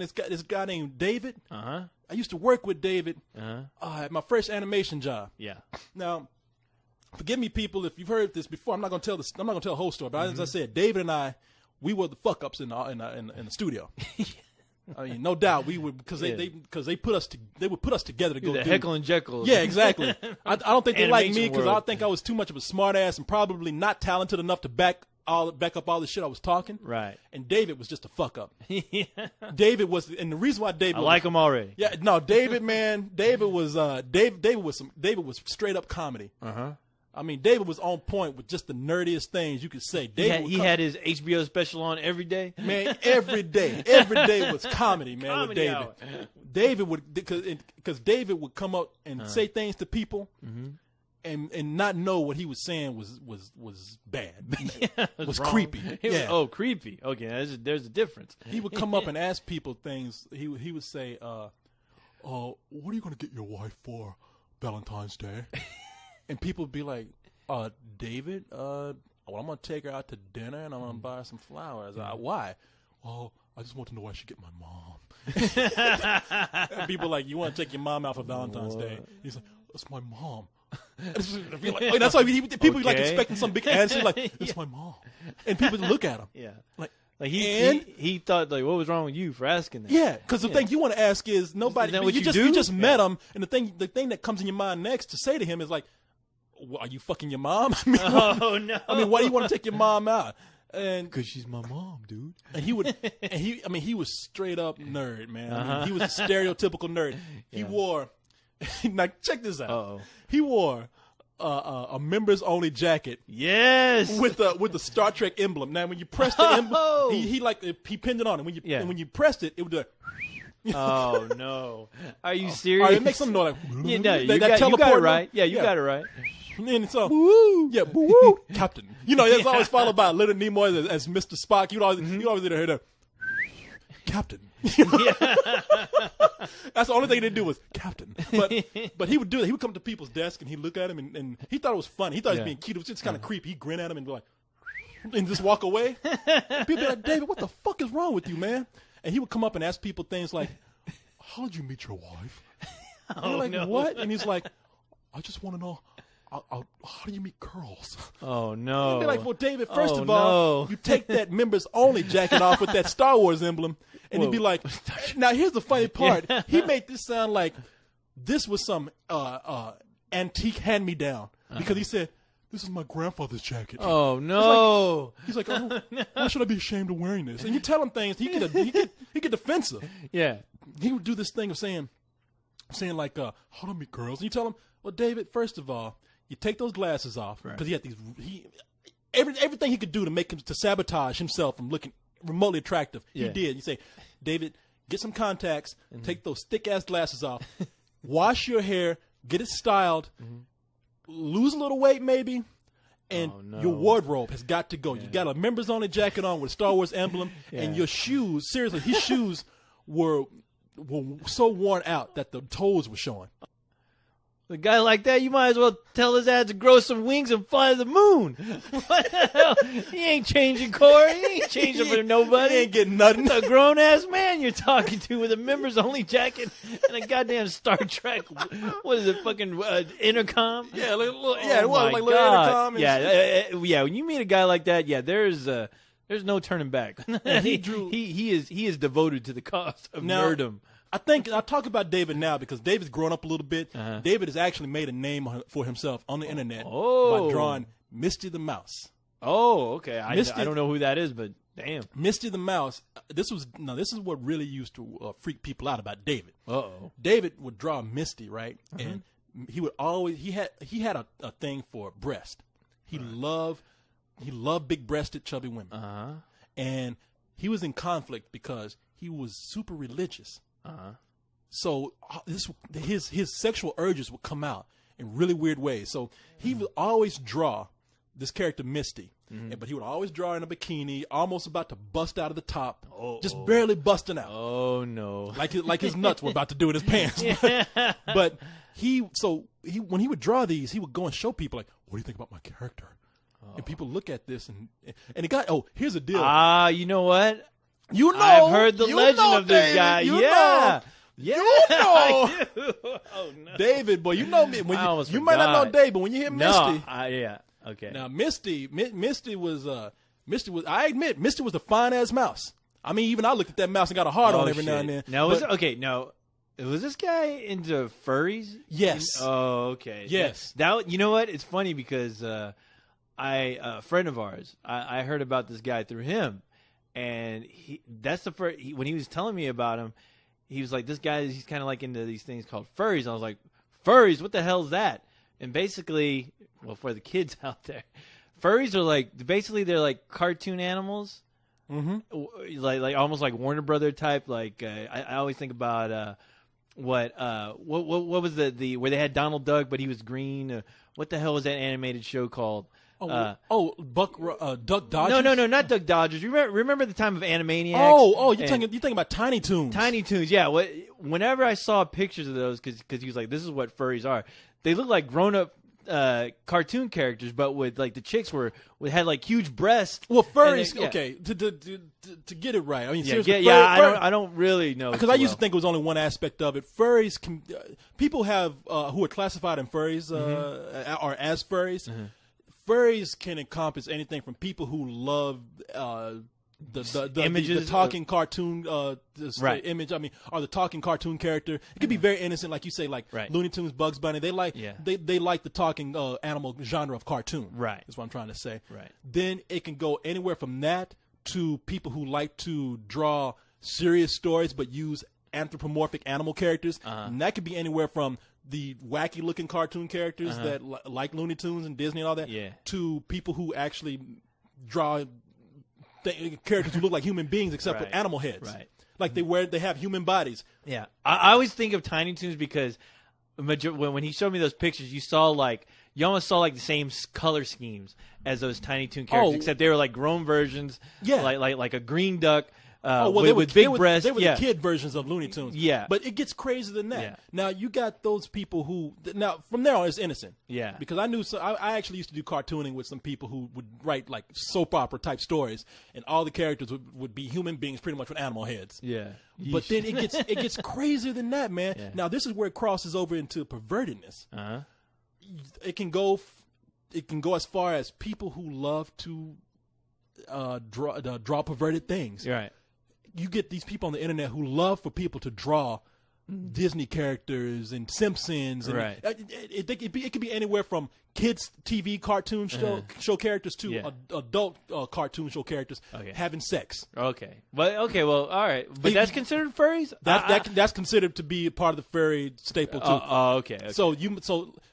this guy named David. Uh-huh. I used to work with David Uh-huh. at my first animation job. Yeah. Now, forgive me, people, if you've heard this before. I'm not gonna tell the whole story. But as I said, David and I, we were the fuck ups in the studio. I mean, no doubt we would, because they would put us together to go The do Heckle and Jekyll. Yeah, exactly. I don't think they like me Animation because I world. think I was too much of a smart ass and probably not talented enough to back up all the shit I was talking. Right. And David was just a fuck up. Yeah. David was, and the reason why David I like him already. Yeah, no, David, man, David was straight up comedy. Uh-huh. I mean, David was on point with just the nerdiest things you could say. David He had his HBO special on every day. man, every day was comedy, man. Comedy with David, hour. David would because David would come up and say things to people, and not know what he was saying was bad, was Wrong. creepy. Yeah. Oh, creepy. Okay, there's a difference. He would come up and ask people things. He would say, "What are you gonna get your wife for Valentine's Day?" And people would be like, David, well, I'm going to take her out to dinner and I'm going to buy her some flowers. Why? Well, I just want to know why she get my mom. And people like, you want to take your mom out for Valentine's Day? He's like, that's my mom. Like, that's why people be like expecting some big answer, like, it's my mom. And people look at him. Yeah. Like he thought, like, what was wrong with you for asking that? yeah, because the thing you want to ask is nobody. Is that what you just do? you just met him, and the thing that comes in your mind next to say to him is like, well, "Are you fucking your mom?" I mean, Oh, no. I mean, why do you want to take your mom out? And Because she's my mom, dude. and he would, and he was straight up nerd, man. I mean, he was a stereotypical nerd. He wore, now check this out. Uh-oh. He wore a members only jacket Yes. with the Star Trek emblem. Now, when you press the emblem, he pinned it on, and when you pressed it, it would do. Oh, no. Are you serious? All right, it makes something like Yeah, no, you got it teleport right. Yeah, you got it right. And so, woo, woo, Captain. You know, it's always followed by Leonard Nimoy as Mr. Spock. You'd always hear that, Captain. That's the only thing they do was Captain. But he would do that. He would come to people's desk and he'd look at him and he thought it was funny. He thought he was being cute. It was just kind of creepy. He'd grin at him and be like, and just walk away. People be like, David, what the fuck is wrong with you, man? And he would come up and ask people things like, how did you meet your wife? And they're like, no. what? And he's like, I just want to know, how do you meet girls? Oh, no. And they're like, well, David, first Oh, of all, no. you take that members only jacket off with that Star Wars emblem, and he'd be like, now here's the funny part. He made this sound like this was some antique hand-me-down because he said, this is my grandfather's jacket. Oh, no. He's like, oh, why should I be ashamed of wearing this? And you tell him things, he get defensive. Yeah. He would do this thing of saying like, how do I meet girls? And you tell him, well, David, first of all, you take those glasses off because he had these. Everything he could do to sabotage himself from looking remotely attractive, he did. You say, David, get some contacts, take those thick ass glasses off, wash your hair, get it styled, lose a little weight maybe, and your wardrobe has got to go. You got a members only jacket on with a Star Wars emblem, and your shoes. Seriously, his shoes were so worn out that the toes were showing. A guy like that, you might as well tell his ass to grow some wings and fly to the moon. What the hell? He ain't changing, Corey. He ain't changing for nobody. He ain't getting nothing. It's a grown-ass man you're talking to with a members-only jacket and a goddamn Star Trek. What is it, fucking intercom? Yeah, like, Oh, it was my like little God. intercom. And Yeah, when you meet a guy like that, there's no turning back. And he is devoted to the cause of nerdom. I think I'll talk about David now because David's grown up a little bit. Uh-huh. David has actually made a name for himself on the internet Oh. by drawing Misty the Mouse. Oh, okay. I Misty- don't know who that is, but damn. Misty the Mouse. This is what really used to freak people out about David. Uh-oh. David would draw Misty, right? And he would always he had a thing for breast. He loved big-breasted, chubby women. Uh-huh. And he was in conflict because he was super religious. Uh-huh. So his sexual urges would come out in really weird ways. So he would always draw this character Misty, but he would always draw in a bikini, almost about to bust out of the top, just barely busting out, Oh, no. like his nuts were about to do in his pants. But when he would draw these, he would go and show people like, "What do you think about my character?" And people look at this and it got here's the deal. You know what? You know, I've heard the you legend know, of this David, guy. you Yeah. know. Yeah. You know. I do. Oh, no. David, boy, you know me. When I almost you might not know forgot. Dave, but when you hear Misty, Yeah. Okay. now Misty was I admit Misty was a fine ass mouse. I mean, even I looked at that mouse and got a hard on every now and then. Now, But- was this guy into furries? Yes. Oh, okay. Yes. That you know what? It's funny because a friend of ours, I heard about this guy through him, and that's the first. When he was telling me about him, he was like, "This guy, he's kind of like into these things called furries." I was like, "Furries? What the hell is that?" And basically, well, for the kids out there, furries are they're like cartoon animals. Mm-hmm. Like almost like Warner Brother type. Like I always think about what was the where they had Donald Duck but he was green. What the hell was that animated show called? Duck Dodgers. No, not Duck Dodgers. Remember the time of Animaniacs? You thinking about Tiny Toons? Tiny Toons. Yeah. Whenever I saw pictures of those, because he was like, "This is what furries are." They look like grown up cartoon characters, but with like the chicks had like huge breasts. Well, furries. And Okay, to get it right. I mean, Yeah, seriously, I don't really know because I used to think it was only one aspect of it. Furries can people have who are classified in furries or as furries. Furries can encompass anything from people who love the images, the talking cartoon Right. image. I mean, or the talking cartoon character. It could be very innocent, like you say, like Right. Looney Tunes, Bugs Bunny. They like they like the talking animal genre of cartoon. Right. That's what I'm trying to say. Right. Then it can go anywhere from that to people who like to draw serious stories but use anthropomorphic animal characters. And that could be anywhere from the wacky looking cartoon characters that like Looney Tunes and Disney and all that to people who actually draw characters who look like human beings except with animal heads. Right. Like they have human bodies. Yeah, I always think of Tiny Toons because when he showed me those pictures, you almost saw like the same color schemes as those Tiny Toon characters, except they were like grown versions. Yeah. like a green duck. With big breasts. They were the kid versions of Looney Tunes. Yeah. But it gets crazier than that. Yeah. Now, you got those people who... Now, from there on, it's innocent. Yeah. Because I actually used to do cartooning with some people who would write, like, soap opera type stories, and all the characters would be human beings pretty much with animal heads. Yeah. But then it gets crazier than that, man. Yeah. Now, this is where it crosses over into pervertedness. Uh-huh. It can go as far as people who love to draw perverted things. Right. You get these people on the internet who love for people to draw Disney characters and Simpsons. And Right. it could be anywhere from kids' TV cartoon show characters to adult cartoon show characters having sex. Okay. Well, all right. But that's considered furries? That's considered to be part of the furry staple too. Okay. So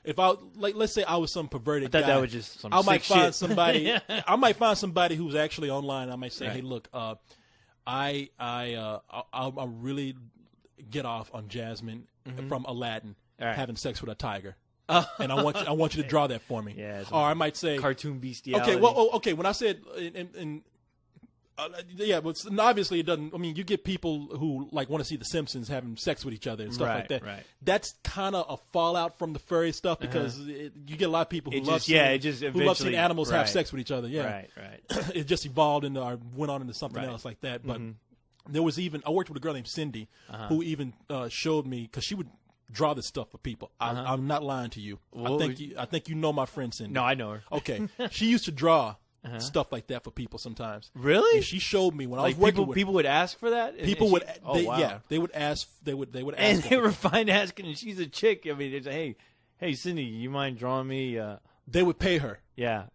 if let's say I was some perverted I thought guy, that was just some I might sick find shit. somebody. I might find somebody who's actually online. I might say, hey, look, I really get off on Jasmine from Aladdin having sex with a tiger, and I want you to draw that for me. Yeah, or I might say cartoon bestiality. Okay, well, okay. When I said but obviously it doesn't. I mean, you get people who like want to see the Simpsons having sex with each other and stuff like that. Right. That's kind of a fallout from the furry stuff because you get a lot of people who love seeing animals have sex with each other. Yeah, right. It just evolved into or went on into something else like that. But there was I worked with a girl named Cindy who even showed me because she would draw this stuff for people. I'm not lying to you. I think you know my friend Cindy. No, I know her. Okay, she used to draw. Stuff like that for people sometimes. Really? And she showed me when I was like working with people would ask for that. People would, they would ask. They would ask. And they were fine asking. And she's a chick. I mean, they'd say, hey, Cindy, you mind drawing me? They would pay her. Yeah.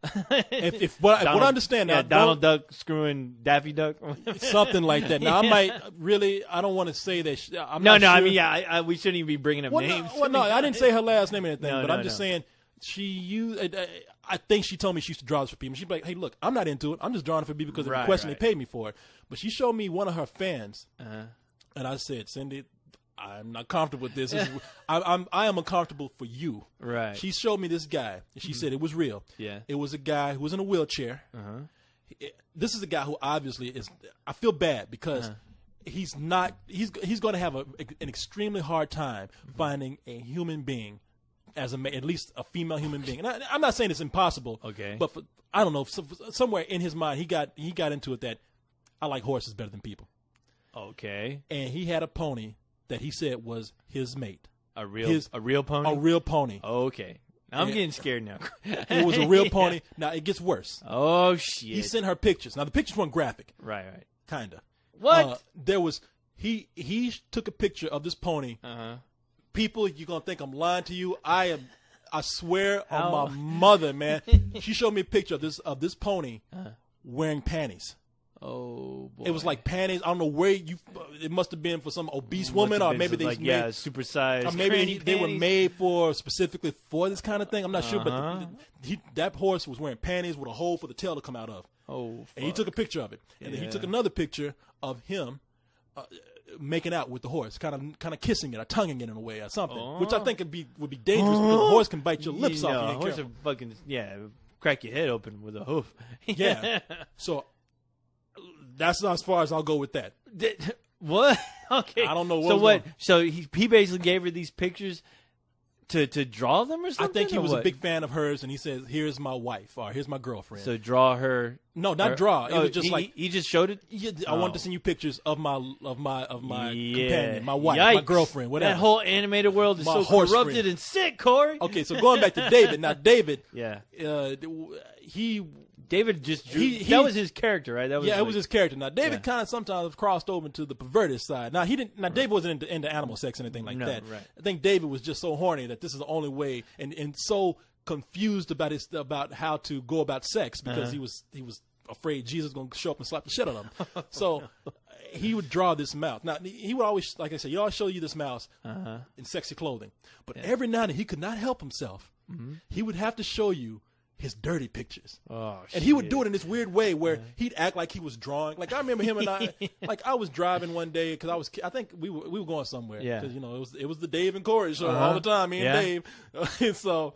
if what I understand now, Donald Duck screwing Daffy Duck, something like that. Now I don't want to say that. I'm no. not sure. I mean, we shouldn't even be bringing up names. No, I didn't say her last name or anything. No, but I'm just saying she used. I think she told me she used to draw this for people. She'd be like, hey, look, I'm not into it. I'm just drawing it for people because of the question they paid me for it. But she showed me one of her fans, and I said, Cindy, I'm not comfortable with this. I am uncomfortable for you. Right. She showed me this guy, and she said it was real. Yeah. It was a guy who was in a wheelchair. This is a guy who obviously is – I feel bad because he's not – he's going to have an extremely hard time finding a human being – at least a female human being, and I'm not saying it's impossible. Okay, but I don't know. Somewhere in his mind, he got into it that I like horses better than people. Okay. And he had a pony that he said was his mate. A real pony? A real pony. Okay. Now I'm getting scared now. It was a real pony. Now, it gets worse. Oh, shit. He sent her pictures. Now, the pictures weren't graphic. Right. Kind of. What? There was, he took a picture of this pony. Uh-huh. People, you're going to think I'm lying to you. I swear on my mother, man. She showed me a picture of this pony wearing panties. Oh, boy. It was like panties. I don't know where it must have been for some obese woman, or maybe they like, made, supersized. or maybe they were made specifically for this kind of thing. I'm not sure, but that horse was wearing panties with a hole for the tail to come out of. Oh, fuck. And he took a picture of it, and then he took another picture of him making out with the horse, kind of kissing it or tonguing it in a way or something, which I think would be dangerous because the horse can bite your lips off. A horse would fucking crack your head open with a hoof. Yeah. So that's as far as I'll go with that. What? Okay. I don't know. So what? So he basically gave her these pictures to draw them or something? I think he was a big fan of hers, and he says, "Here's my wife," or "Here's my girlfriend." So draw her. No, not draw. It was just he just showed it. Yeah, I wanted to send you pictures of my companion, my wife, my girlfriend, whatever. That whole animated world is My so horse corrupted friend. and sick, Corey. Okay, so going back to David. Now, David, David just drew. He- that was his character, right? That was it was his character. Now, David Yeah. kind of sometimes crossed over to the perverted side. Now, he didn't. Now, David wasn't into animal sex or anything like No, that. right. I think David was just so horny that this is the only way, and so confused about how to go about sex because he was afraid Jesus was going to show up and slap the shit out of him. So he would draw this mouse. Now, he would always, like I said, he always show you this mouse in sexy clothing. But every now and then he could not help himself. He would have to show you his dirty pictures. Oh, and he would do it in this weird way where he'd act like he was drawing. Like, I remember him and I, like, I was driving one day because I think we were going somewhere. Yeah. Because, it was the Dave and Corey show all the time, me and Dave. And so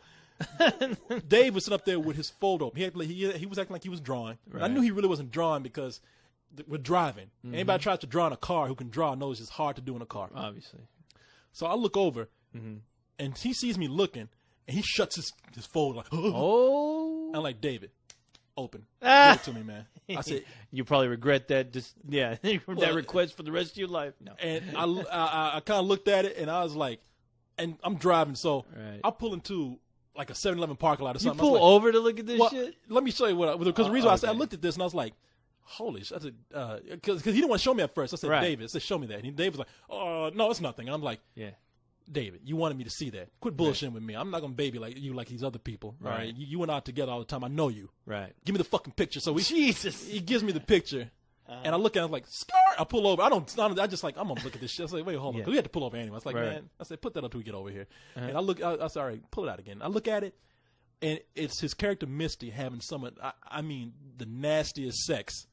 Dave was sitting up there with his folder open. He was acting like he was drawing. Right. I knew he really wasn't drawing because we're driving. Anybody tries to draw in a car who can draw knows it's hard to do in a car. Obviously. So I look over, and he sees me looking, and he shuts his folder like, Oh. I'm like, David, open. Give it to me, man. I said, you probably regret that. That request for the rest of your life. No. and I kind of looked at it, and I was like, and I'm driving, so Right. I'll pull into like a 7-Eleven parking lot or You something. pull over to look at this Well, shit? let me show you because the reason why I said I okay. looked at this and I was like, holy shit, because he didn't want to show me at first. I said, Right. David, I said, show me that. And David was like, oh, no, it's nothing. And I'm like, Yeah. David, you wanted me to see that. Quit bullshitting with me. I'm not going to baby like these other people. All Right. right. You and I are together all the time. I know you. Right. Give me the fucking picture. So Jesus. he gives me the picture. And I look at it, I'm like, skirt. I pull over. I just like, I'm going to look at this shit. I say, wait, hold on. Yeah. 'Cause we had to pull over anyway. I was like, Right. man, I said, put that up till we get over here. And I look, I said, all right, pull it out again. I look at it, and it's his character Misty having I mean, the nastiest sex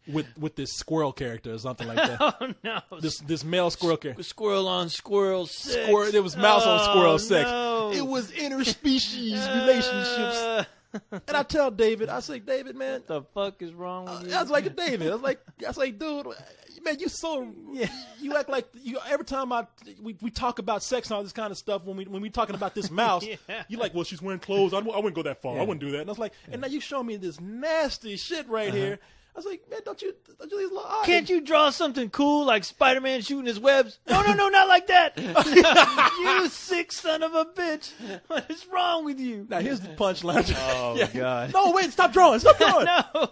with this squirrel character or something like that. Oh, no. This male squirrel character. Squirrel on squirrel sex. There was mouse on squirrel sex. No. It was interspecies relationships. And I tell David, I say, David, man, What the fuck is wrong with you? I was like, David, I was like, dude, man, you act like every time we talk about sex and all this kind of stuff when we talking about this mouse, Yeah. you like, well, she's wearing clothes. I wouldn't go that far. I wouldn't do that. And I was like, and now you show me this nasty shit right here. I was like, man, don't you these little eyes? Can't you draw something cool like Spider-Man shooting his webs? No, not like that. You sick son of a bitch. What is wrong with you? Now here's the punchline. Oh, God. No, wait, stop drawing. Stop drawing. No.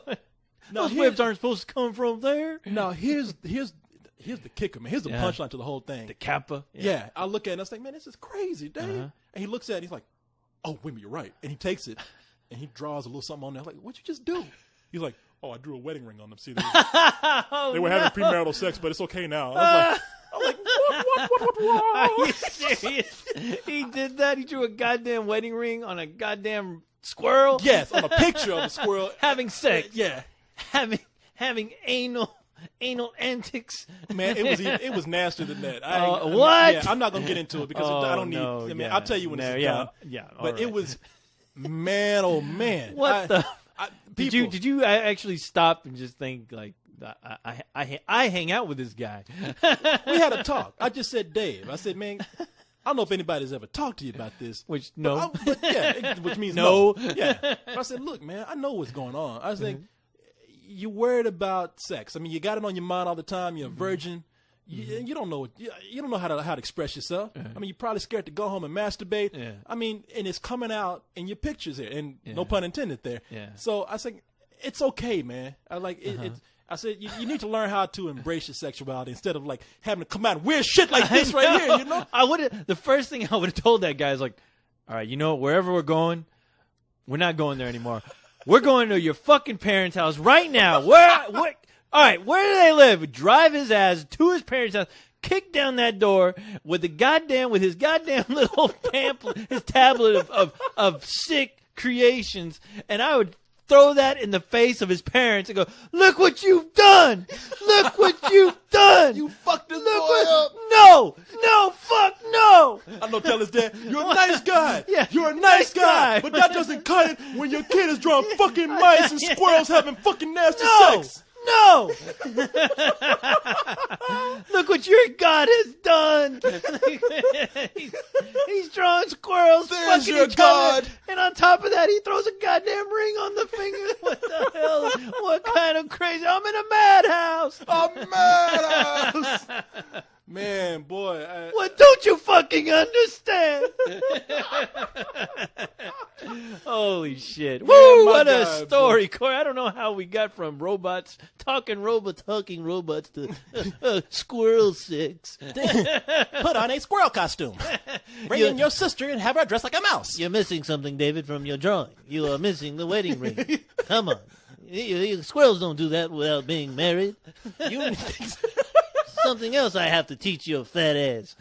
No, Those here's- webs aren't supposed to come from there. Now here's the kicker, man. Here's the punchline to the whole thing. The Kappa. Yeah, I look at it and I was like, man, this is crazy, Dave. And he looks at it and he's like, oh, wait a minute, you're right. And he takes it and he draws a little something on there. I'm like, what'd you just do? He's like, oh, I drew a wedding ring on them. See, they were having premarital sex, but it's okay now. I was like, Are what? you serious? He did that? He drew a goddamn wedding ring on a goddamn squirrel? Yes, on a picture of a squirrel. Having sex. Yeah. Having anal antics. Man, it was nastier than that. What? Yeah, I'm not gonna get into it because I don't need. no, I mean, yeah. I'll tell you when it's done. Yeah. But it was, man, oh man. What the? People, Did you actually stop and just think like I hang out with this guy? we had a talk. I just said, Dave. I said, man, I don't know if anybody's ever talked to you about this. Which no. But yeah, which means No. no. Yeah. But I said, look, man, I know what's going on. I was like, you worried about sex. I mean, you got it on your mind all the time. You're a virgin. You don't know how to express yourself. I mean, you're probably scared to go home and masturbate. Yeah. I mean, and it's coming out in your pictures here, and no pun intended there. Yeah. So I think it's okay, man. I like it. I said you need to learn how to embrace your sexuality instead of like having to come out weird shit like this right here. You know, the first thing I would have told that guy is like, all right, wherever we're going, we're not going there anymore. We're going to your fucking parents' house right now. What? All right, where do they live? Drive his ass to his parents' house, kick down that door with his goddamn little pamphlet, his tablet of sick creations, and I would throw that in the face of his parents and go, "Look what you've done! Look what you've done! you fucked this boy up." No, fuck no! I know. Tell his dad, "You're a nice guy. Yeah, you're a nice guy, guy. but that doesn't cut it when your kid is drawing fucking mice and squirrels having fucking nasty sex." No! Look what your God has done. he's drawing squirrels. There's fucking your each God. other, and on top of that, he throws a goddamn ring on the finger. What the hell? What kind of crazy? I'm in a madhouse. A madhouse. Man, boy. What don't you fucking understand? Holy shit. Woo, what a story, Corey. I don't know how we got from talking robots to squirrel sex. Put on a squirrel costume. Bring in your sister and have her dress like a mouse. You're missing something, David, from your drawing. You are missing the wedding ring. Come on. Squirrels don't do that without being married. Something else I have to teach your fat ass.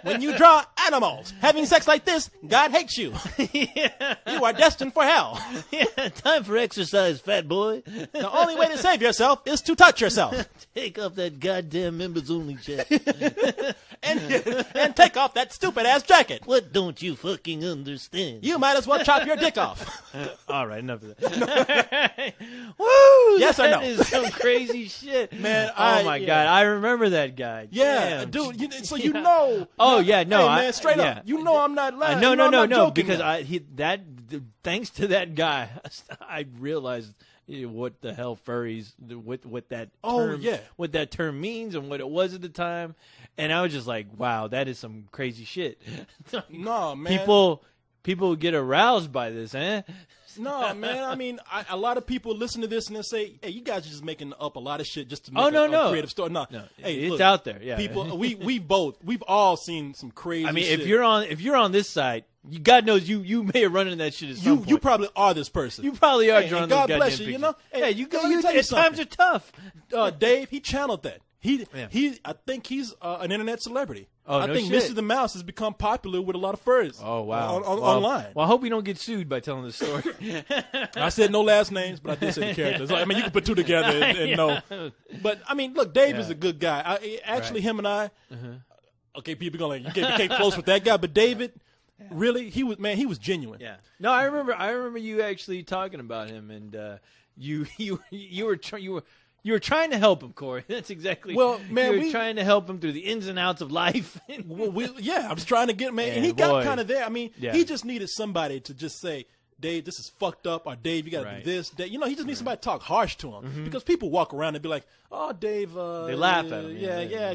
When you draw animals having sex like this, God hates you. Yeah. You are destined for hell. Yeah, time for exercise, fat boy. The only way to save yourself is to touch yourself. Take off that goddamn members-only check. and take off that stupid-ass jacket. What don't you fucking understand? You might as well chop your dick off. All right, enough of that. Woo! Yes or no? That is some crazy shit. Man, oh, my God. I remember that guy. Yeah, Damn. dude. So you know. Oh, yeah, no. Hey, man, straight up. You know I'm not lying. No. Because thanks to that guy, I realized what the hell furries, what that term, what that term means and what it was at the time. And I was just like, wow, that is some crazy shit. No, man. People get aroused by this, eh? No, man. I mean, a lot of people listen to this and they say, "Hey, you guys are just making up a lot of shit just to make a creative story." No, hey, it's look, out there. Yeah, people. We've all seen some crazy. I mean, shit. if you're on this side, God knows you may have run into that shit at some point. You probably are this person. You probably are Hey, drawing and those God goddamn bless you. pictures. You know, Hey, you let me tell you something. times are tough. Dave, he channeled that. I think he's an internet celebrity. Oh, I no think shit. Mr. the Mouse has become popular with a lot of furs. Oh wow! Online. Well, I hope we don't get sued by telling this story. I said no last names, but I did say the characters. I mean, you can put two together and know. But I mean, look, Dave is a good guy. Him and I. Okay, people going like you became close with that guy, but David, really, he was genuine. Yeah. No, I remember you actually talking about him, and you were trying to help him, Corey. That's exactly. Well, man, you were trying to help him through the ins and outs of life. I was trying to get him, man, and he got kind of there. I mean, he just needed somebody to just say, "Dave, this is fucked up," or "Dave, you got to do this." Dave, he just needs somebody to talk harsh to him because people walk around and be like, "Oh, Dave." They laugh at him. Yeah.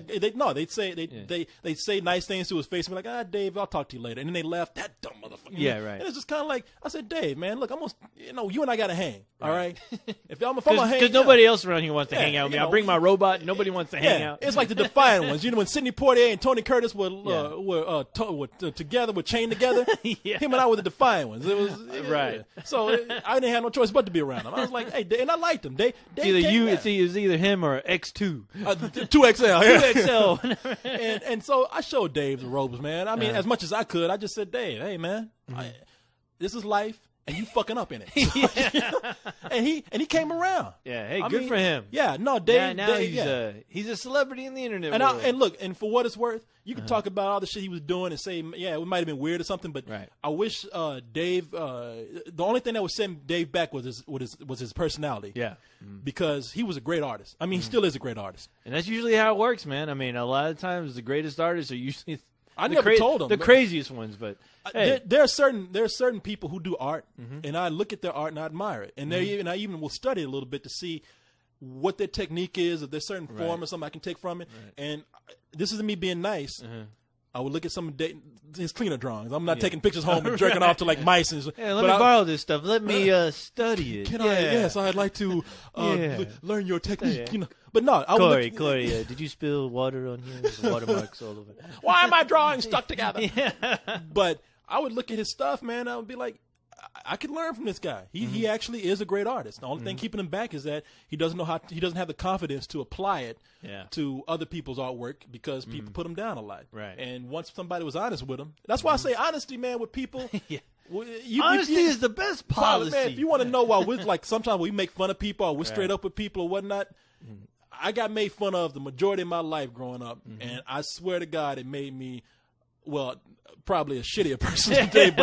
They say nice things to his face and be like, "Ah, Dave, I'll talk to you later," and then they laugh. That dumb motherfucker. Yeah, right. And it's just kind of like I said, Dave, man, look, you and I got to hang. All right. If I'm gonna hang, because nobody else around here wants to hang out with me. I'll bring my robot. Nobody wants to hang out. It's like the Defiant ones. When Sidney Poitier and Tony Curtis were together, were chained together. Him and I were the Defiant ones. It was right. So I didn't have no choice but to be around him. I was like, hey, and I liked him. It's either him or X2. 2XL. 2XL. and so I showed Dave the ropes, man. I mean, as much as I could, I just said, Dave, hey, man, this is life. And you fucking up in it. and he came around. Yeah, hey, good for him. Yeah, no, Dave. Now he's a celebrity in the internet world. And look, and for what it's worth, you can talk about all the shit he was doing and say, yeah, it might have been weird or something, but I wish Dave. The only thing that would send Dave back was his personality. Yeah, because he was a great artist. I mean, he still is a great artist. And that's usually how it works, man. I mean, a lot of times the greatest artists are usually I never told them the craziest ones, but hey. there are certain people who do art, and I look at their art and I admire it, and I even will study it a little bit to see what their technique is, if there's certain form or something I can take from it. Right. And this isn't me being nice. I would look at some of his cleaner drawings. I'm not taking pictures home and jerking off to like mice. And, let me borrow this stuff. Let me study it. Can I? Yes, I'd like to learn your technique. You know, but no. Corey, did you spill water on here? There's watermarks all over. Why are my drawings stuck together? But I would look at his stuff, man. I would be like, I could learn from this guy. He actually is a great artist. The only thing keeping him back is that he doesn't know he doesn't have the confidence to apply it to other people's artwork because people put him down a lot. Right. And once somebody was honest with him, that's why I say honesty, man, with people. Honesty is the best policy. Man, if you want to know why we're like sometimes we make fun of people or we're straight up with people or whatnot. I got made fun of the majority of my life growing up, and I swear to God, it made me, well, probably a shittier person today.